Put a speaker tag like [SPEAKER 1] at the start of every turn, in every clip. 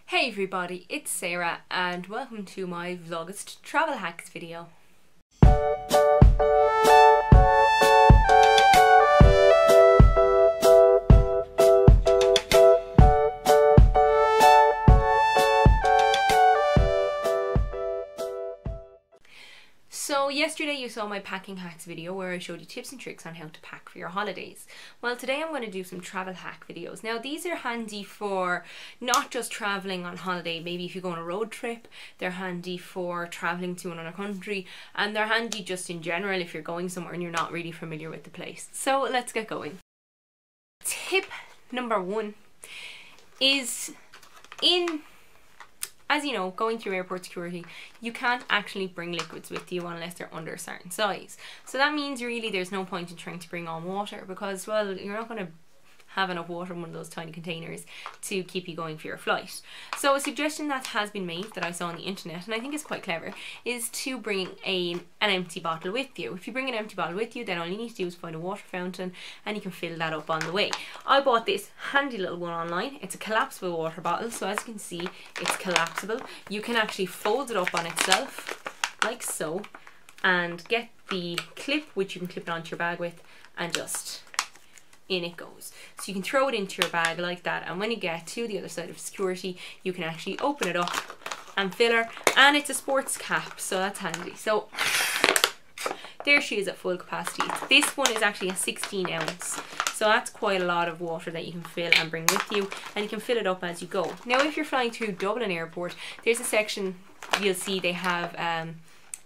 [SPEAKER 1] Hey everybody, it's Sarah and welcome to my Vlogust travel hacks video. So yesterday you saw my packing hacks video where I showed you tips and tricks on how to pack for your holidays. Well, today I'm going to do some travel hack videos. Now these are handy for not just travelling on holiday, maybe if you go on a road trip, they're handy for travelling to another country, and they're handy just in general if you're going somewhere and you're not really familiar with the place. So let's get going. Tip number one is as you know, going through airport security, you can't actually bring liquids with you unless they're under a certain size. So that means really there's no point in trying to bring on water because, well, you're not going to have enough water in one of those tiny containers to keep you going for your flight. So a suggestion that has been made that I saw on the internet, and I think is quite clever, is to bring an empty bottle with you. If you bring an empty bottle with you, then all you need to do is find a water fountain and you can fill that up on the way. I bought this handy little one online. It's a collapsible water bottle, so as you can see, it's collapsible. You can actually fold it up on itself like so and get the clip, which you can clip it onto your bag with, and just in it goes. So you can throw it into your bag like that, and when you get to the other side of security you can actually open it up and fill her, and it's a sports cap, so that's handy. So there she is at full capacity. This one is actually a 16 ounce, so that's quite a lot of water that you can fill and bring with you, and you can fill it up as you go. Now if you're flying through Dublin Airport, there's a section you'll see they have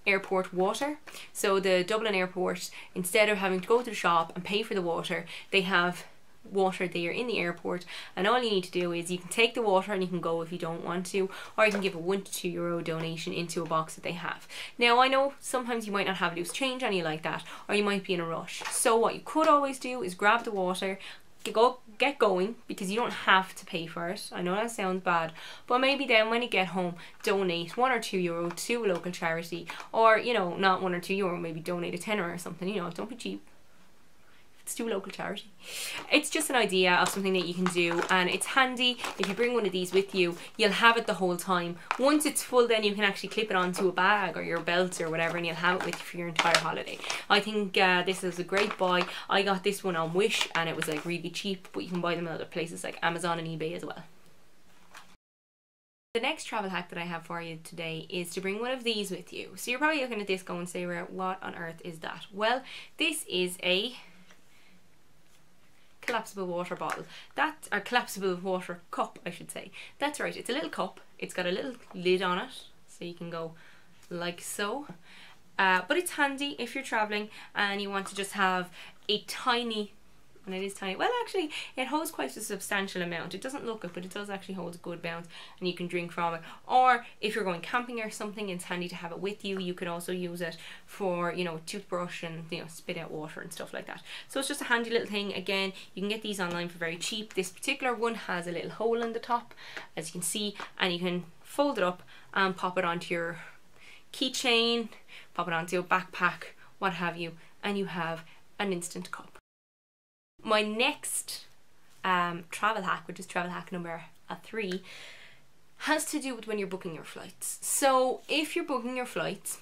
[SPEAKER 1] airport water. So the Dublin Airport, instead of having to go to the shop and pay for the water, they have water there in the airport, and all you need to do is you can take the water and you can go if you don't want to, or you can give a €1 to €2 donation into a box that they have. Now I know sometimes you might not have loose change on you like that, or you might be in a rush, so what you could always do is grab the water, get going, because you don't have to pay for it. I know that sounds bad, but maybe then when you get home, donate €1 or €2 to a local charity, or you know, not €1 or €2, maybe donate a tenner or something. You know, don't be cheap. It's to a local charity. It's just an idea of something that you can do, and it's handy. If you bring one of these with you, you'll have it the whole time. Once it's full, then you can actually clip it onto a bag or your belt or whatever, and you'll have it with you for your entire holiday. I think this is a great buy. I got this one on Wish and it was like really cheap, but you can buy them in other places like Amazon and eBay as well. The next travel hack that I have for you today is to bring one of these with you. So you're probably looking at this going, Sarah, what on earth is that? Well, this is a collapsible water bottle. That's a collapsible water cup, I should say. That's right, it's a little cup. It's got a little lid on it, so you can go like so. But it's handy if you're traveling and you want to just have a tiny, and it is tiny, well actually it holds quite a substantial amount. It doesn't look it, but it does actually hold a good amount, and you can drink from it. Or if you're going camping or something, it's handy to have it with you. You could also use it for, you know, toothbrush and, you know, spit out water and stuff like that. So it's just a handy little thing. Again, you can get these online for very cheap. This particular one has a little hole in the top, as you can see, and you can fold it up and pop it onto your keychain, pop it onto your backpack, what have you, and you have an instant cup. My next travel hack, which is travel hack number 3, has to do with when you're booking your flights. So if you're booking your flights,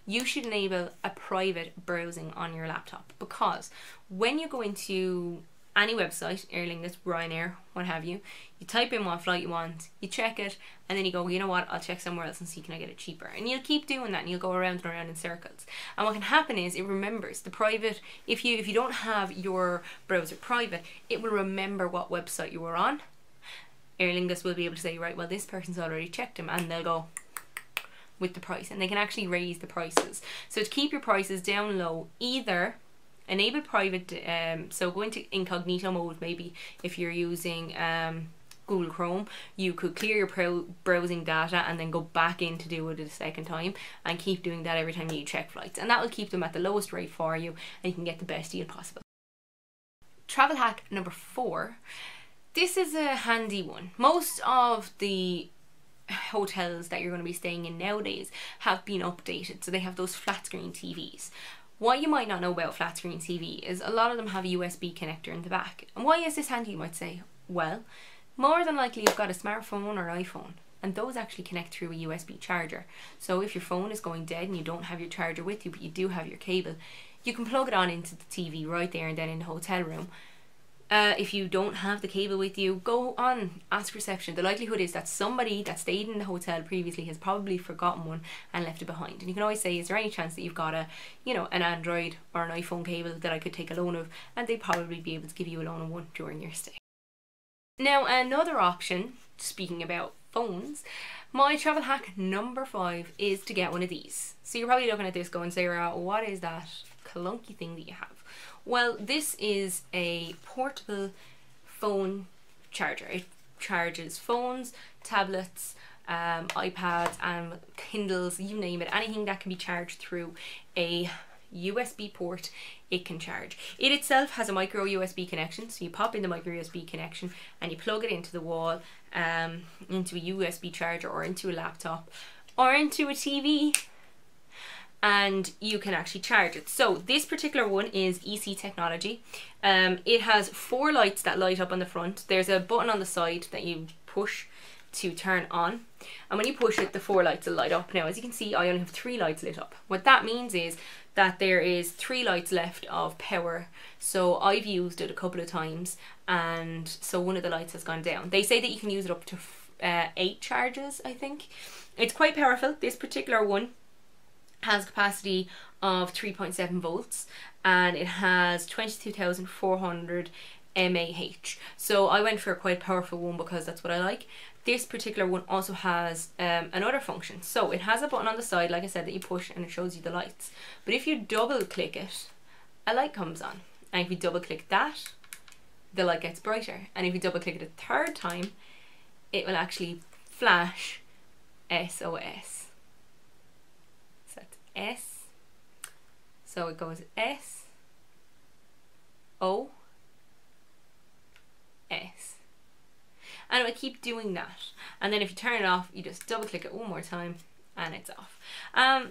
[SPEAKER 1] you should enable a private browsing on your laptop, because when you go into any website, Airline, Ryanair, what have you, you type in what flight you want, you check it, and then you go, you know what, I'll check somewhere else and see can I get it cheaper. And you'll keep doing that, and you'll go around and around in circles. And what can happen is it remembers the private. If you don't have your browser private, it will remember what website you were on. Airline will be able to say, right, well, this person's already checked them, and they'll go with the price, and they can actually raise the prices. So to keep your prices down low, either enable private, so go into incognito mode. Maybe if you're using Google Chrome, you could clear your browsing data and then go back in to do it a second time, and keep doing that every time you check flights, and that will keep them at the lowest rate for you, and you can get the best deal possible. Travel hack number 4. This is a handy one. Most of the hotels that you're going to be staying in nowadays have been updated, so they have those flat screen TVs. What you might not know about flat screen TV is a lot of them have a USB connector in the back. And why is this handy, you might say? Well, more than likely you've got a smartphone or iPhone, and those actually connect through a USB charger. So if your phone is going dead and you don't have your charger with you, but you do have your cable, you can plug it on into the TV right there and then in the hotel room. If you don't have the cable with you, go on, ask reception. The likelihood is that somebody that stayed in the hotel previously has probably forgotten one and left it behind. And you can always say, is there any chance that you've got a, you know, an Android or an iPhone cable that I could take a loan of? And they'd probably be able to give you a loan of one during your stay. Now, another option, speaking about phones, my travel hack number 5 is to get one of these. So you're probably looking at this going, Sarah, what is that clunky thing that you have? Well, this is a portable phone charger. It charges phones, tablets, iPads and Kindles, you name it. Anything that can be charged through a USB port, it can charge. It itself has a micro USB connection, so you pop in the micro USB connection and you plug it into the wall, into a USB charger or into a laptop or into a TV, and you can actually charge it. So this particular one is EC technology. It has 4 lights that light up on the front. There's a button on the side that you push to turn on, and when you push it, the 4 lights will light up. Now, as you can see, I only have 3 lights lit up. What that means is that there is 3 lights left of power. So I've used it a couple of times, and so one of the lights has gone down. They say that you can use it up to 8 charges, I think. It's quite powerful. This particular one has capacity of 3.7 volts and it has 22,400 mAh. So I went for a quite powerful one because that's what I like. This particular one also has another function. So it has a button on the side, like I said, that you push and it shows you the lights. But if you double click it, a light comes on. And if you double click that, the light gets brighter. And if you double click it a 3rd time, it will actually flash SOS. S, so it goes S, O, S, and it will keep doing that. And then if you turn it off, you just double click it one more time and it's off.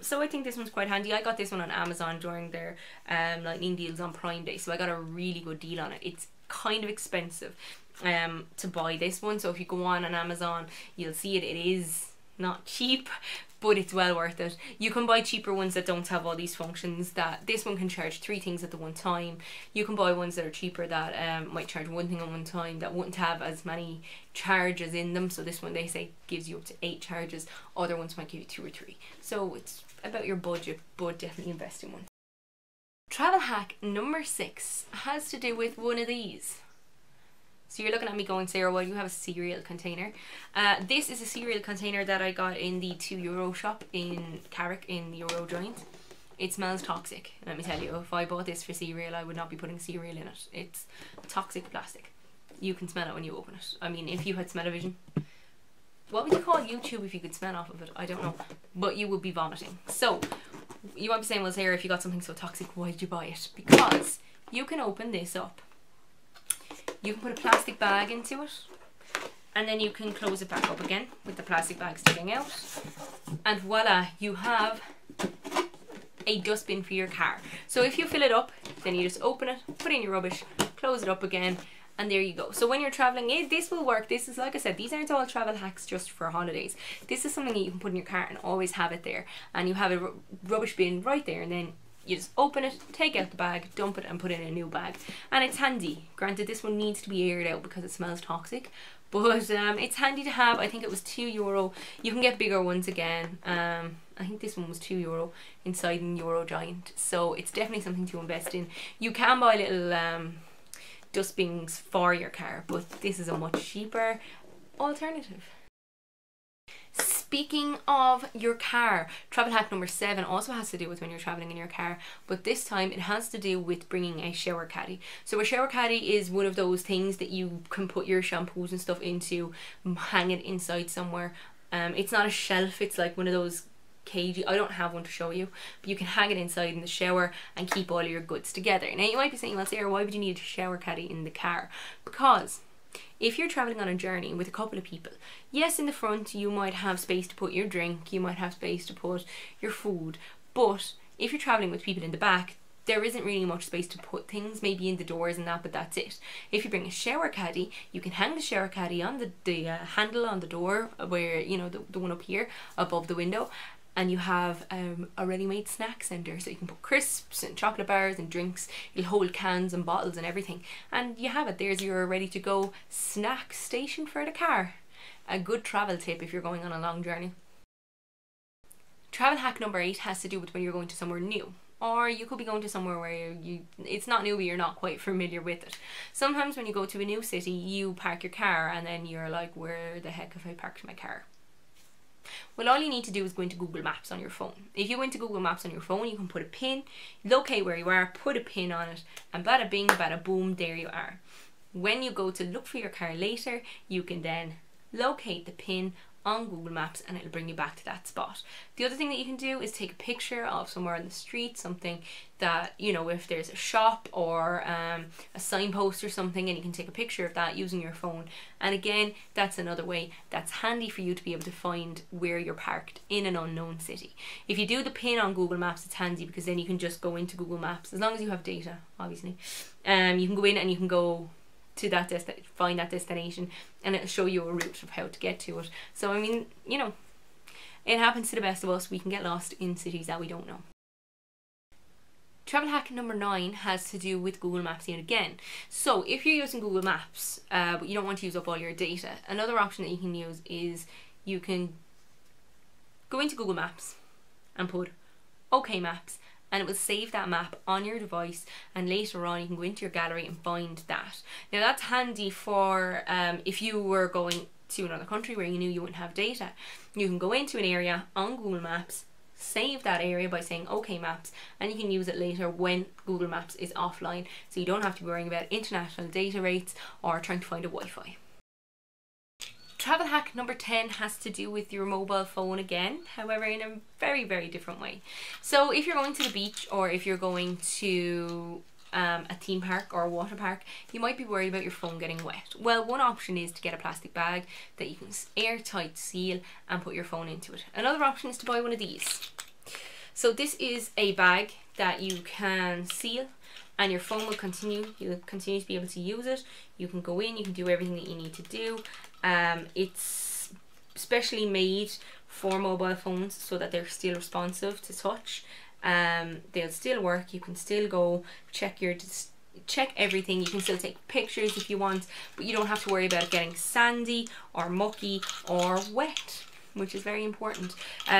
[SPEAKER 1] So I think this one's quite handy. I got this one on Amazon during their lightning deals on Prime Day, so I got a really good deal on it. It's kind of expensive to buy this one, so if you go on Amazon, you'll see it. It is not cheap, but it's well worth it. You can buy cheaper ones that don't have all these functions. That this one can charge 3 things at the one time. You can buy ones that are cheaper that might charge 1 thing at one time, that wouldn't have as many charges in them. So this one, they say, gives you up to 8 charges. Other ones might give you 2 or 3. So it's about your budget, but definitely invest in one. Travel hack number 6 has to do with one of these. So you're looking at me going, Sarah, well, you have a cereal container. This is a cereal container that I got in the €2 shop in Carrick in the Euro Joint. It smells toxic. Let me tell you, if I bought this for cereal, I would not be putting cereal in it. It's toxic plastic. You can smell it when you open it. I mean, if you had smell-o-vision, what would you call YouTube if you could smell off of it? I don't know. But you would be vomiting. So you might be saying, well, Sarah, if you got something so toxic, why did you buy it? Because you can open this up. You can put a plastic bag into it, and then you can close it back up again with the plastic bag sticking out, and voila, you have a dustbin for your car. So if you fill it up, then you just open it, put in your rubbish, close it up again, and there you go. So when you're traveling, this will work. This is, like I said, these aren't all travel hacks just for holidays. This is something that you can put in your car and always have it there, and you have a rubbish bin right there, and then you just open it, take out the bag, dump it and put in a new bag. And it's handy. Granted, this one needs to be aired out because it smells toxic, but it's handy to have. I think it was €2. You can get bigger ones again. I think this one was €2 inside an Euro Giant. So it's definitely something to invest in. You can buy little dustbins for your car, but this is a much cheaper alternative. Speaking of your car, travel hack number 7 also has to do with when you're traveling in your car, but this time it has to do with bringing a shower caddy. So a shower caddy is one of those things that you can put your shampoos and stuff into, hang it inside somewhere. It's not a shelf, it's like one of those cagey. I don't have one to show you, but you can hang it inside in the shower and keep all your goods together. Now you might be saying, well, Sarah, why would you need a shower caddy in the car? Because if you're traveling on a journey with a couple of people, yes, in the front you might have space to put your drink, you might have space to put your food, but if you're traveling with people in the back, there isn't really much space to put things, maybe in the doors and that, but that's it. If you bring a shower caddy, you can hang the shower caddy on the handle on the door, where, you know, the one up here above the window, and you have a ready-made snack centre, so you can put crisps and chocolate bars and drinks. You'll hold cans and bottles and everything, and you have it. There's your ready-to-go snack station for the car. A good travel tip if you're going on a long journey. Travel hack number 8 has to do with when you're going to somewhere new. Or you could be going to somewhere where it's not new, but you're not quite familiar with it. Sometimes when you go to a new city, you park your car and then you're like, where the heck have I parked my car? Well, all you need to do is go into Google Maps on your phone. If you go into Google Maps on your phone, you can put a pin, locate where you are, put a pin on it, and bada bing, bada boom, there you are. When you go to look for your car later, you can then locate the pin on Google Maps and it'll bring you back to that spot. The other thing that you can do is take a picture of somewhere on the street, something that, you know, if there's a shop or a signpost or something, and you can take a picture of that using your phone. And again, that's another way that's handy for you to be able to find where you're parked in an unknown city. If you do the pin on Google Maps, it's handy because then you can just go into Google Maps, as long as you have data, obviously. You can go in and you can go to that find that destination, and it'll show you a route of how to get to it. So I mean, you know, it happens to the best of us. We can get lost in cities that we don't know. Travel hack number 9 has to do with Google Maps yet again. So if you're using Google Maps but you don't want to use up all your data, another option that you can use is you can go into Google Maps and put OK Maps, and it will save that map on your device, and later on you can go into your gallery and find that. Now that's handy for if you were going to another country where you knew you wouldn't have data. You can go into an area on Google Maps, save that area by saying OK Maps, and you can use it later when Google Maps is offline, so you don't have to be worrying about international data rates or trying to find a Wi-Fi. Travel hack number 10 has to do with your mobile phone again, however in a very, very different way. So if you're going to the beach, or if you're going to a theme park or a water park, you might be worried about your phone getting wet. Well, one option is to get a plastic bag that you can airtight seal and put your phone into it. Another option is to buy one of these. So this is a bag that you can seal, and your phone will you'll continue to be able to use it. You can go in, you can do everything that you need to do. It's specially made for mobile phones so that they're still responsive to touch. They'll still work. You can still go check everything. You can still take pictures if you want, but you don't have to worry about it getting sandy or mucky or wet, which is very important.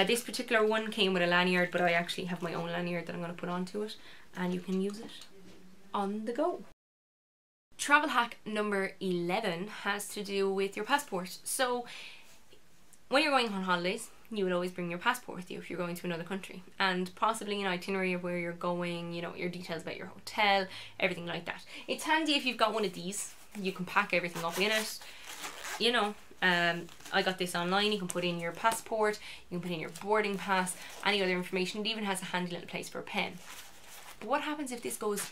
[SPEAKER 1] This particular one came with a lanyard, but I actually have my own lanyard that I'm going to put onto it, and you can use it on the go. Travel hack number 11 has to do with your passport. So when you're going on holidays, you would always bring your passport with you if you're going to another country, and possibly an itinerary of where you're going, you know, your details about your hotel, everything like that. It's handy if you've got one of these. You can pack everything up in it, you know. I got this online. You can put in your passport, you can put in your boarding pass, any other information. It even has a handy little place for a pen. But what happens if this goes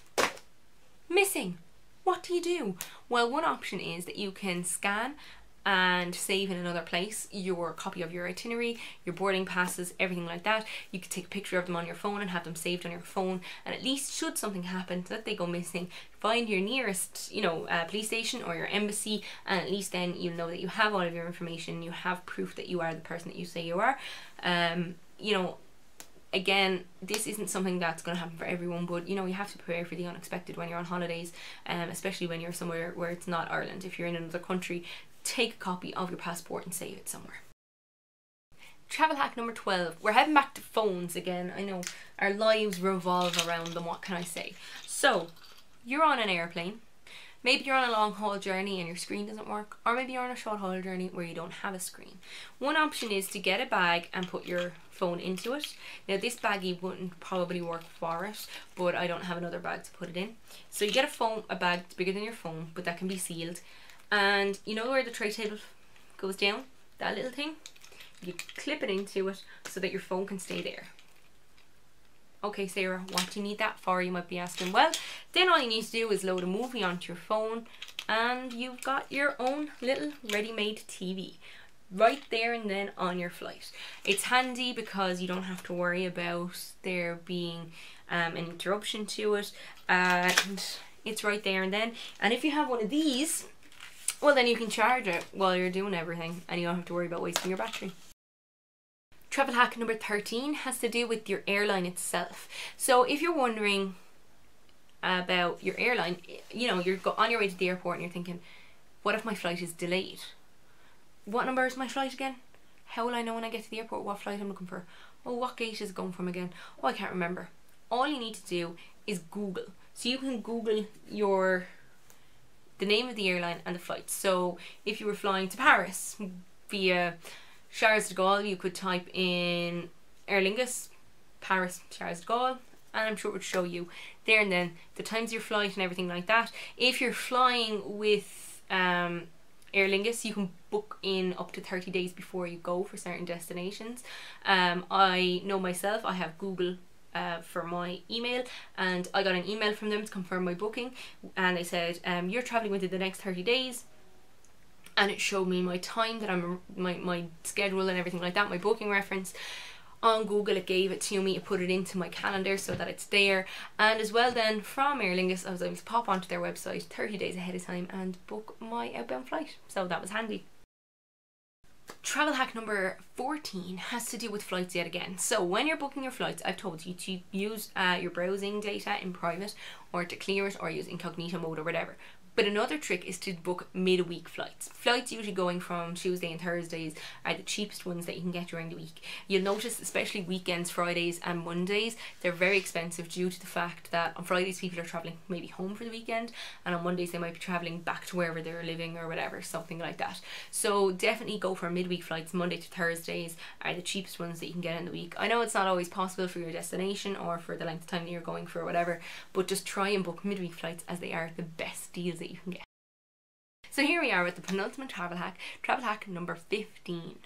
[SPEAKER 1] missing? What do you do? Well, one option is that you can scan and save in another place your copy of your itinerary, your boarding passes, everything like that. You could take a picture of them on your phone and have them saved on your phone, and at least should something happen that they go missing, find your nearest, you know, police station or your embassy, and at least then you'll know that you have all of your information, you have proof that you are the person that you say you are. You know, again, this isn't something that's going to happen for everyone, but you know, you have to prepare for the unexpected when you're on holidays, especially when you're somewhere where it's not Ireland. If you're in another country, take a copy of your passport and save it somewhere. Travel hack number 12. We're heading back to phones again. I know our lives revolve around them, what can I say? So, you're on an airplane. Maybe you're on a long haul journey and your screen doesn't work, or maybe you're on a short haul journey where you don't have a screen. One option is to get a bag and put your phone into it. Now this baggie wouldn't probably work for it, but I don't have another bag to put it in. So you get a bag that's bigger than your phone, but that can be sealed. And you know where the tray table goes down? That little thing? You clip it into it so that your phone can stay there. Okay, Sarah, what do you need that for? You might be asking. Well, then all you need to do is load a movie onto your phone and you've got your own little ready-made TV right there and then on your flight. It's handy because you don't have to worry about there being an interruption to it, and it's right there and then. And if you have one of these, well, then you can charge it while you're doing everything and you don't have to worry about wasting your battery. Travel hack number 13 has to do with your airline itself. So if you're wondering about your airline, you know, you're on your way to the airport and you're thinking, what if my flight is delayed? What number is my flight again? How will I know when I get to the airport what flight I'm looking for? Oh, what gate is it going from again? Oh, I can't remember. All you need to do is Google. So you can Google the name of the airline and the flight. So if you were flying to Paris via Charles de Gaulle, you could type in Aer Lingus, Paris, Charles de Gaulle, and I'm sure it would show you there and then the times of your flight and everything like that. If you're flying with Aer Lingus, you can book in up to 30 days before you go for certain destinations. I know myself, I have Google for my email, and I got an email from them to confirm my booking, and they said you're traveling within the next 30 days, and it showed me my time that I'm my schedule and everything like that, my booking reference. On Google it gave it to me, it put it into my calendar so that it's there, and as well then from Aer Lingus I was able to pop onto their website 30 days ahead of time and book my outbound flight, so that was handy. Travel hack number 14 has to do with flights yet again. So when you're booking your flights, I've told you to use your browsing data in private, or to clear it, or use incognito mode or whatever. But another trick is to book midweek flights. Flights usually going from Tuesday and Thursdays are the cheapest ones that you can get during the week. You'll notice, especially weekends, Fridays and Mondays, they're very expensive due to the fact that on Fridays people are travelling maybe home for the weekend, and on Mondays they might be travelling back to wherever they're living or whatever, something like that. So definitely go for midweek flights. Monday to Thursdays are the cheapest ones that you can get in the week. I know it's not always possible for your destination or for the length of time that you're going for or whatever, but just try and book midweek flights, as they are the best deals that you can get. So here we are with the penultimate travel hack number 15.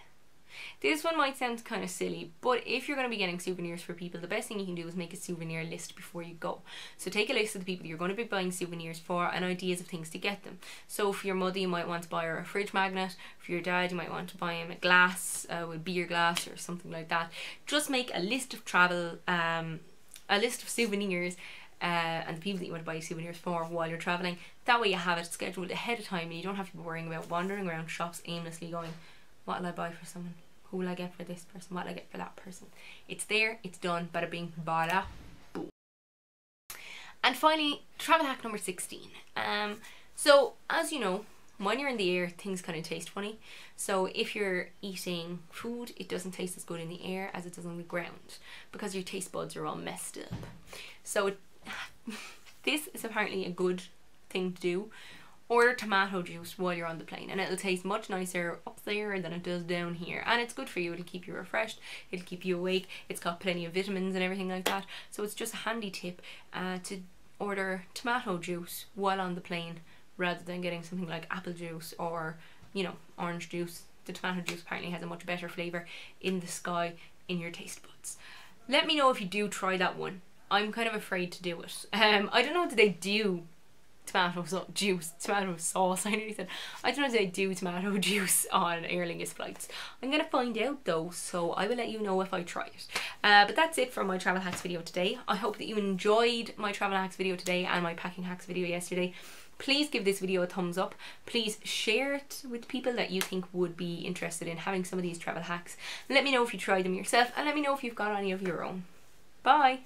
[SPEAKER 1] This one might sound kind of silly, but if you're going to be getting souvenirs for people, the best thing you can do is make a souvenir list before you go. So take a list of the people you're going to be buying souvenirs for and ideas of things to get them. So for your mother, you might want to buy her a fridge magnet. For your dad, you might want to buy him a glass, with beer glass or something like that. Just make a list of a list of souvenirs and the people that you want to buy souvenirs for while you're travelling. That way you have it scheduled ahead of time and you don't have to be worrying about wandering around shops aimlessly going, what will I buy for someone? Who will I get for this person? What will I get for that person? It's there, it's done, bada bing, bada boom. And finally, travel hack number 16. So as you know, when you're in the air, things kind of taste funny. So if you're eating food, it doesn't taste as good in the air as it does on the ground, because your taste buds are all messed up. So this is apparently a good thing to do. Order tomato juice while you're on the plane, and it'll taste much nicer up there than it does down here, and it's good for you. It'll keep you refreshed, it'll keep you awake, it's got plenty of vitamins and everything like that. So it's just a handy tip to order tomato juice while on the plane, rather than getting something like apple juice or, you know, orange juice. The tomato juice apparently has a much better flavour in the sky in your taste buds. Let me know if you do try that one. I'm kind of afraid to do it. I don't know, do they do tomato sauce? I nearly said, I don't know if they do tomato juice on Aer Lingus flights. I'm going to find out though, so I will let you know if I try it. But that's it for my travel hacks video today. I hope that you enjoyed my travel hacks video today and my packing hacks video yesterday. Please give this video a thumbs up. Please share it with people that you think would be interested in having some of these travel hacks. Let me know if you tried them yourself, and let me know if you've got any of your own. Bye!